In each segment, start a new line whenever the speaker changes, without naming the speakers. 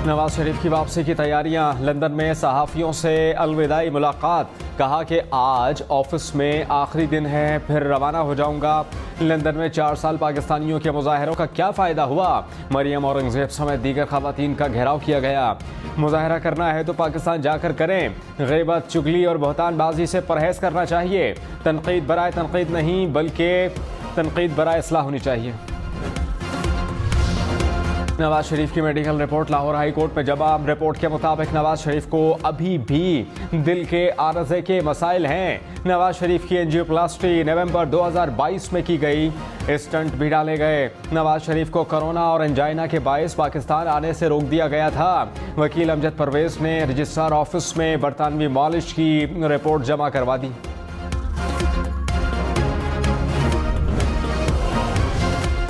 नवाज शरीफ की वापसी की तैयारियां, लंदन में सहाफ़ियों से अलविदाई मुलाकात, कहा कि आज ऑफिस में आखिरी दिन है, फिर रवाना हो जाऊंगा। लंदन में 4 साल पाकिस्तानियों के मुजाहरों का क्या फ़ायदा हुआ? मरियम औरंगज़ेब समेत दीगर ख़वातीन का घेराव किया गया। मुजाहरा करना है तो पाकिस्तान जाकर करें, ग़ीबत, चुगली और बहतानबाजी से परहेज़ करना चाहिए। तनकीद बराए तनकीद नहीं, बल्कि तनकीद बराए इस्लाह होनी चाहिए। नवाज शरीफ की medical report Lahore high court में जवाब। रिपोर्ट के मुताबिक नवाज शरीफ को अभी भी दिल के आरज़े के मसाइल हैं। नवाज शरीफ की एंजियोप्लास्टी नवंबर 2022 में की गई, स्टंट भी डाले गए। नवाज शरीफ को कोरोना और एंजाइना के बायस पाकिस्तान आने से रोक दिया गया था। वकील अमजद परवेज ने रजिस्ट्रार ऑफिस में बरतानवी मालिश की रिपोर्ट जमा करवा दी।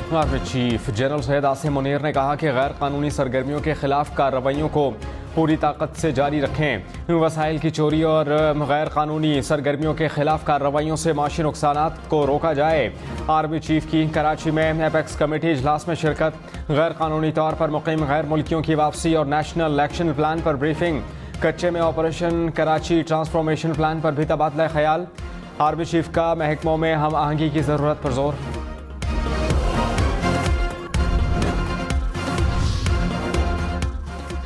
Army chief general Syed Asim Munir ने कहा कि गैर कानूनी सरगर्मियों के खिलाफ कार्रवाइयों को पूरी ताकत से जारी रखें। वसाइल की चोरी और गैर कानूनी सरगर्मियों के खिलाफ कार्रवाइयों से माशी नुकसानात को रोका जाए। आर्मी चीफ की कराची में एपेक्स कमेटी इजलास में शिरकत, गैर कानूनी तौर पर मुकीम गैर मुल्कियों की वापसी और नेशनल एक्शन प्लान पर ब्रीफिंग। कच्चे में ऑपरेशन कराची ट्रांसफॉर्मेशन प्लान पर भी तबादला ख्याल। आर्मी चीफ का महकमों में हम आहंगी की ज़रूरत पर जोर।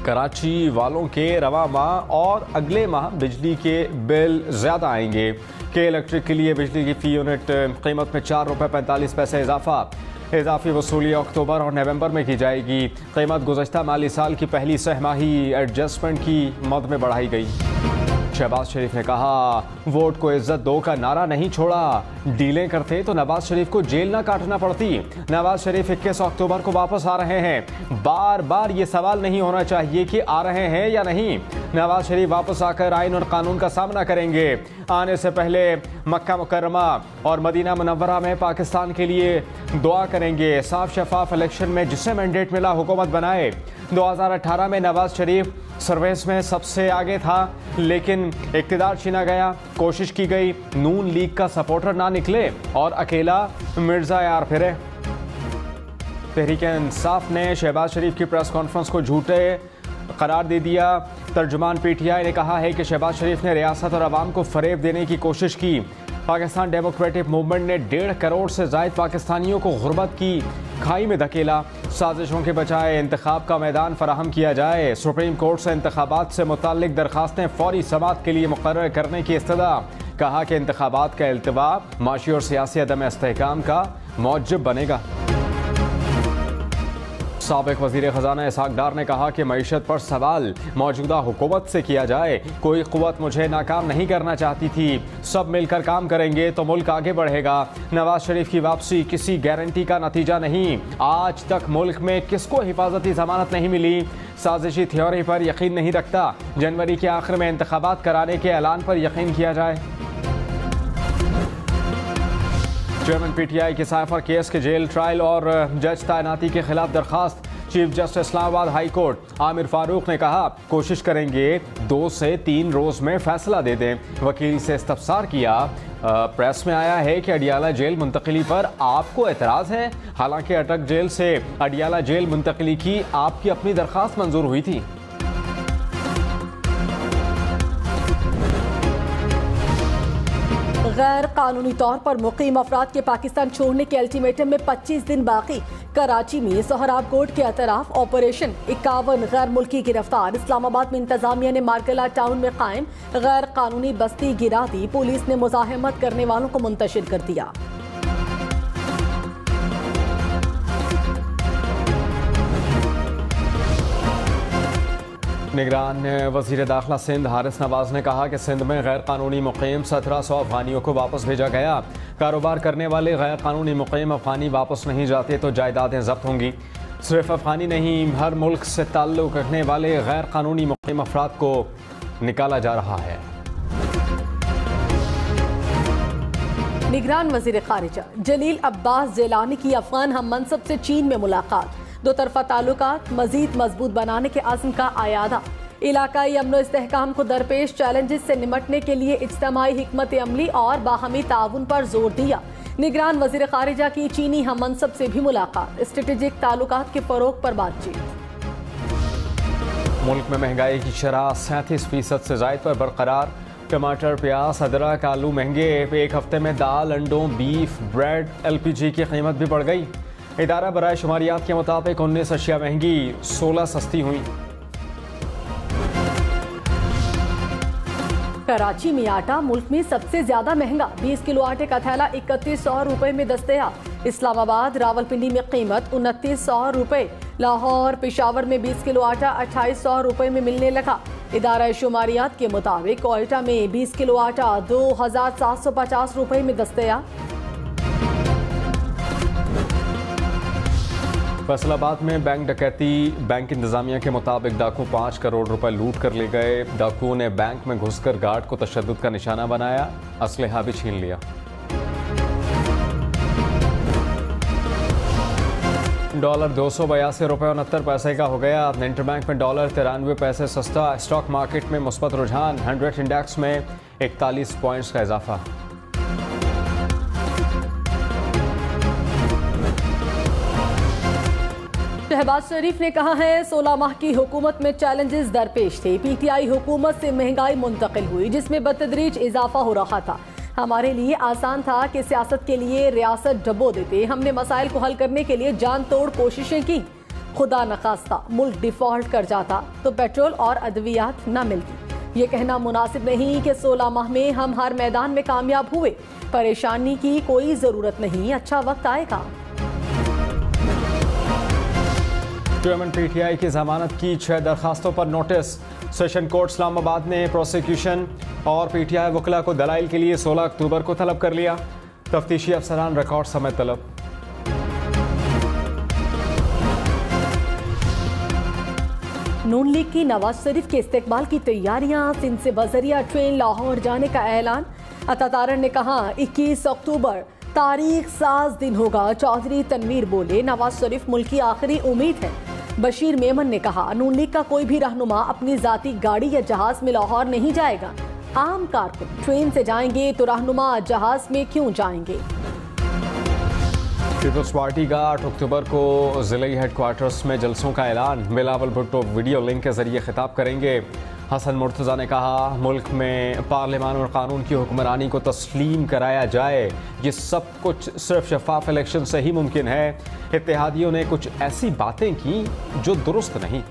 कराची वालों के रवा माह और अगले माह बिजली के बिल ज़्यादा आएंगे। के इलेक्ट्रिक के लिए बिजली की फ़ी यूनिट कीमत में ₹4.45 इजाफी वसूली अक्टूबर और नवंबर में की जाएगी। कीमत गुज़श्ता माली साल की पहली सहमाही एडजस्टमेंट की मद में बढ़ाई गई। शहबाज शरीफ ने कहा, वोट को इज्जत दो का नारा नहीं छोड़ा। डीलें करते तो नवाज शरीफ को जेल ना काटना पड़ती। नवाज शरीफ 21 अक्टूबर को वापस आ रहे हैं। बार बार ये सवाल नहीं होना चाहिए कि आ रहे हैं या नहीं। नवाज शरीफ वापस आकर आइन और कानून का सामना करेंगे। आने से पहले मक्का मुकर्रमा और मदीना मुनव्वरा में पाकिस्तान के लिए दुआ करेंगे। साफ शफाफ इलेक्शन में जिसे मैंडेट मिला हुकूमत बनाए। 2018 में नवाज शरीफ सर्वेस में सबसे आगे था, लेकिन इक़्तिदार छीना गया। कोशिश की गई नून लीग का सपोर्टर ना निकले और अकेला मिर्जा यार फिरे। तहरीक इंसाफ ने शहबाज शरीफ की प्रेस कॉन्फ्रेंस को झूठे करार दे दिया। तर्जुमान PTI ने कहा है कि शहबाज शरीफ ने रियासत और अवाम को फरेब देने की कोशिश की। पाकिस्तान डेमोक्रेटिक मूवमेंट ने 1.5 करोड़ से ज़ायद पाकिस्तानियों को गुर्बत की खाई में धकेला। साजिशों के बजाय इंतखाब का मैदान फराहम किया जाए। सुप्रीम कोर्ट से इंतखाबात से मुताल्लिक दरखास्तें फौरी समाअत के लिए मुकर्रर करने की इस्तदा। कहा कि इंतखाबात का इल्तिवा माशी और सियासी अदम इस्तेहकाम का मौजब बनेगा। साबिक वज़ीर ख़ज़ाना इसहाक डार ने कहा कि मईशत पर सवाल मौजूदा हुकूमत से किया जाए। कोई क़ुव्वत मुझे नाकाम नहीं करना चाहती थी। सब मिलकर काम करेंगे तो मुल्क आगे बढ़ेगा। नवाज शरीफ की वापसी किसी गारंटी का नतीजा नहीं। आज तक मुल्क में किसको हिफाजती ज़मानत नहीं मिली। साजिशी थ्योरी पर यकीन नहीं रखता। जनवरी के आखिर में इंतखाबात कराने के ऐलान पर यकीन किया जाए। चेयरमैन PTI के साइफर केस के जेल ट्रायल और जज तैनाती के खिलाफ दरखास्त। Chief justice Islamabad high court Aamir Farooq ने कहा, कोशिश करेंगे 2 से 3 रोज में फैसला दे दें। वकील से इस्तफसार किया। प्रेस में आया है कि अडियाला जेल मुंतकिली पर आपको एतराज़ है। हालांकि अटक जेल से अडियाला जेल मुंतकिली की आपकी अपनी दरखास्त मंजूर हुई थी।
गैर कानूनी तौर पर मुकीम अफराद के पाकिस्तान छोड़ने के अल्टीमेटम में 25 दिन बाकी। कराची में सोहराब कोर्ट के अतराफ ऑपरेशन। 51 गैर मुल्की गिरफ्तार। इस्लामाबाद में इंतजामिया ने मार्गला टाउन में कायम गैर कानूनी बस्ती गिरा दी। पुलिस ने मुजाहमत करने वालों को मुंतशिर कर दिया।
निगरान वज़ीर दाखिला सिंध हारिस नवाज ने कहा कि सिंध में गैर कानूनी मुकीम 1700 अफगानियों को वापस भेजा गया। कारोबार करने वाले गैर कानूनी मुकीम अफगानी वापस नहीं जाते तो जायदादें जब्त होंगी। सिर्फ अफगानी नहीं, हर मुल्क से ताल्लुक़ रखने वाले गैर कानूनी मुकीम अफराद को निकाला जा रहा है।
निगरान वज़ीर ख़ारिजा जलील अब्बास जेलानी की अफगान हम मनसब से चीन में मुलाकात। 2 तरफ़ा ताल्लुकात मज़ीद मजबूत बनाने के आज़म का आयादा। इलाकाई अमन इस्तेहकाम को दरपेश चैलेंजेस से निमटने के लिए इज्तिमाई हिकमत अमली और बाहमी ताउन पर जोर दिया। निगरान वज़ीर ख़ारिजा की चीनी हम मनसब से भी मुलाकात। स्ट्रेटेजिक ताल्लुकात के फ़रोग़ पर बातचीत।
मुल्क में महंगाई की शरह 37% से ज़ायद पर बरकरार। टमाटर, प्याज, अदरक, आलू महंगे। एक हफ्ते में दाल, अंडों, बीफ, ब्रेड, LPG की कीमत भी बढ़ गई। इदारा बराए शुमारियात के मुताबिक 19 अशिया महंगी, 16 सस्ती हुई।
कराची में आटा मुल्क में सबसे ज्यादा महंगा। 20 किलो आटे का थैला 3100 रुपए में दस्तयाब। इस्लामाबाद, रावलपिंडी में कीमत 2900 रुपए। लाहौर, पेशावर में 20 किलो आटा 2800 रुपए में मिलने लगा। इदारा शुमारियात के मुताबिक कोयटा में 20 किलो आटा 2750 रुपए में दस्तयाब।
फैसलाबाद में बैंक डकैती। बैंक इंतजामिया के मुताबिक डाकू 5 करोड़ रुपए लूट कर ले गए। डाकुओं ने बैंक में घुसकर गार्ड को तशद्दुद का निशाना बनाया, असलहा भी छीन लिया। डॉलर 282 रुपये 69 पैसे का हो गया। इंटरबैंक में डॉलर 93 पैसे सस्ता। स्टॉक मार्केट में मुस्बत रुझान। 100 इंडेक्स में 41 पॉइंट्स का इजाफा।
शहबाज शरीफ ने कहा है 16 माह की हुकूमत में चैलेंजेस दरपेश थे। PTI हुकूमत से महंगाई मुंतकिल हुई, जिसमें बतदरीज इजाफा हो रहा था। हमारे लिए आसान था कि सियासत के लिए रियासत डबो देते। हमने मसाइल को हल करने के लिए जान तोड़ कोशिशें की। खुदा नखास्ता मुल्क डिफॉल्ट कर जाता तो पेट्रोल और अद्वियात न मिलती। ये कहना मुनासिब नहीं कि 16 माह में हम हर मैदान में कामयाब हुए। परेशानी की कोई जरूरत नहीं, अच्छा वक्त आएगा।
चेयरमैन PTI की जमानत की 6 दरखास्तों पर नोटिस। सेशन कोर्ट इस्लामाबाद ने प्रोसिक्यूशन और PTI वकला को दलाइल के लिए 16 अक्टूबर को तलब कर लिया। तफ्तीशी अफसरान रिकॉर्ड समेत तलब।
नून लीग की नवाज शरीफ के इस्तेकबाल की तैयारियां। सिंध से बजरिया ट्रेन लाहौर जाने का ऐलान। अतातारन ने कहा 21 अक्टूबर तारीख साज दिन होगा। चौधरी तनवीर बोले नवाज शरीफ मुल्क की आखिरी उम्मीद है। बशीर मेमन ने कहा नून लीग का कोई भी रहनुमा अपनी जाती गाड़ी या जहाज में लाहौर नहीं जाएगा। आम कारकुन ट्रेन से जाएंगे तो रहनुमा जहाज में क्यों जाएंगे।
पीपल्स पार्टी का 8 अक्टूबर को जिले हेडक्वार्टर्स में जलसों का ऐलान। बिलावल भुट्टो वीडियो लिंक के जरिए खिताब करेंगे। हसन मुर्तज़ा ने कहा मुल्क में पार्लियामान और कानून की हुक्मरानी को तस्लीम कराया जाए। ये सब कुछ सिर्फ शफाफ इलेक्शन से ही मुमकिन है। इत्तेहादियों ने कुछ ऐसी बातें की जो दुरुस्त नहीं।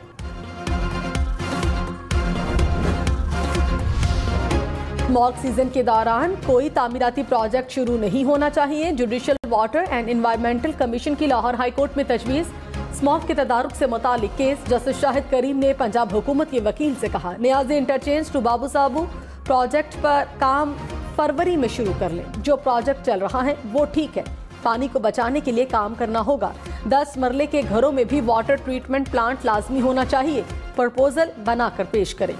मॉक सीजन के दौरान कोई तामीराती प्रोजेक्ट शुरू नहीं होना चाहिए। Judicial water and environmental commission की लाहौर हाई कोर्ट में तजवीज़। स्मॉग के तदारुक से मुतालिक केस। जस्टिस शाहिद करीम ने पंजाब हुकूमत के वकील से कहा Niazi interchange to Babu Sabu project पर काम फरवरी में शुरू कर लें। जो प्रोजेक्ट चल रहा है वो ठीक है। पानी को बचाने के लिए काम करना होगा। 10 मरले के घरों में भी वाटर ट्रीटमेंट प्लांट लाजमी होना चाहिए। प्रपोजल बनाकर पेश करें।